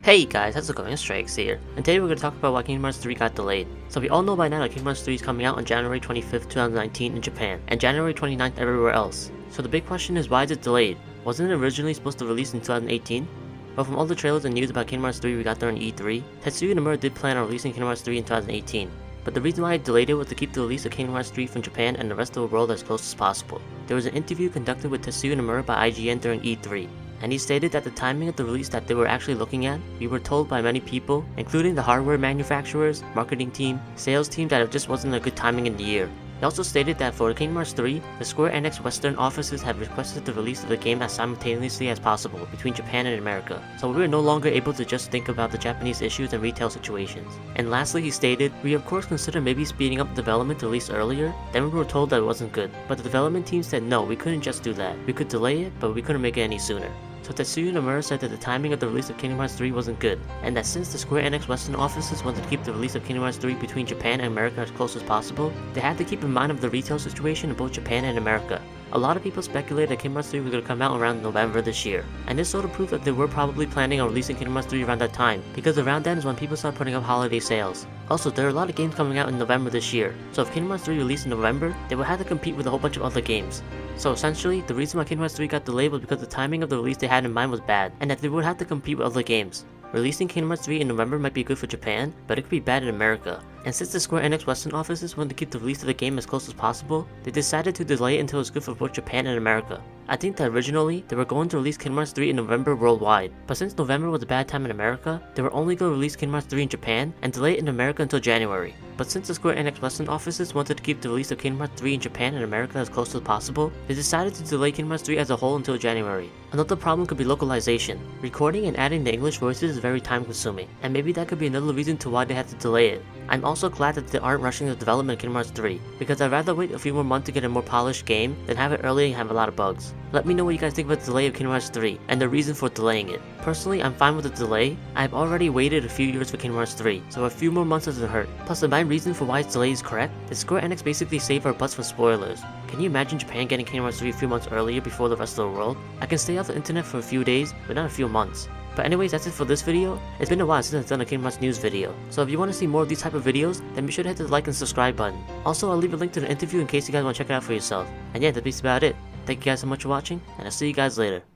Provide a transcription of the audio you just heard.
Hey guys, how's it going? It's Trieyx here, and today we're going to talk about why Kingdom Hearts 3 got delayed. So we all know by now that Kingdom Hearts 3 is coming out on January 25th, 2019 in Japan, and January 29th everywhere else. So the big question is, why is it delayed? Wasn't it originally supposed to release in 2018? Well, from all the trailers and news about Kingdom Hearts 3 we got during E3, Tetsuya Nomura did plan on releasing Kingdom Hearts 3 in 2018. But the reason why it delayed it was to keep the release of Kingdom Hearts 3 from Japan and the rest of the world as close as possible. There was an interview conducted with Tetsuya Nomura by IGN during E3, and he stated that the timing of the release that they were actually looking at, we were told by many people, including the hardware manufacturers, marketing team, sales team, that it just wasn't a good timing in the year. He also stated that for Kingdom Hearts 3, the Square Enix Western offices have requested the release of the game as simultaneously as possible between Japan and America, so we are no longer able to just think about the Japanese issues and retail situations. And lastly, he stated, we of course consider maybe speeding up development to release earlier, then we were told that it wasn't good, but the development team said no, we couldn't just do that. We could delay it, but we couldn't make it any sooner. So Tetsuya Nomura said that the timing of the release of Kingdom Hearts 3 wasn't good, and that since the Square Enix Western offices wanted to keep the release of Kingdom Hearts 3 between Japan and America as close as possible, they had to keep in mind of the retail situation in both Japan and America. A lot of people speculated that Kingdom Hearts 3 was going to come out around November this year, and this sort of proved that they were probably planning on releasing Kingdom Hearts 3 around that time, because around then is when people start putting up holiday sales. Also, there are a lot of games coming out in November this year, so if Kingdom Hearts 3 released in November, they would have to compete with a whole bunch of other games. So essentially, the reason why Kingdom Hearts 3 got delayed was because the timing of the release they had in mind was bad, and that they would have to compete with other games. Releasing Kingdom Hearts 3 in November might be good for Japan, but it could be bad in America. And since the Square Enix Western offices wanted to keep the release of the game as close as possible, they decided to delay it until it's good for both Japan and America. I think that originally, they were going to release Kingdom Hearts 3 in November worldwide, but since November was a bad time in America, they were only going to release Kingdom Hearts 3 in Japan and delay it in America until January. But since the Square Enix Western offices wanted to keep the release of Kingdom Hearts 3 in Japan and America as close as possible, they decided to delay Kingdom Hearts 3 as a whole until January. Another problem could be localization. Recording and adding the English voices is very time consuming, and maybe that could be another reason to why they had to delay it. I'm also glad that they aren't rushing the development of Kingdom Hearts 3, because I'd rather wait a few more months to get a more polished game than have it early and have a lot of bugs. Let me know what you guys think about the delay of Kingdom Hearts 3, and the reason for delaying it. Personally, I'm fine with the delay. I've already waited a few years for Kingdom Hearts 3, so a few more months doesn't hurt. Plus, the main reason for why its delay is correct, is Square Enix basically saved our butts from spoilers. Can you imagine Japan getting Kingdom Hearts 3 a few months earlier before the rest of the world? I can stay off the internet for a few days, but not a few months. But anyways, that's it for this video. It's been a while since I've done a Kingdom Hearts news video, so if you want to see more of these type of videos, then be sure to hit the like and subscribe button. Also, I'll leave a link to the interview in case you guys want to check it out for yourself. And yeah, that's about it. Thank you guys so much for watching, and I'll see you guys later.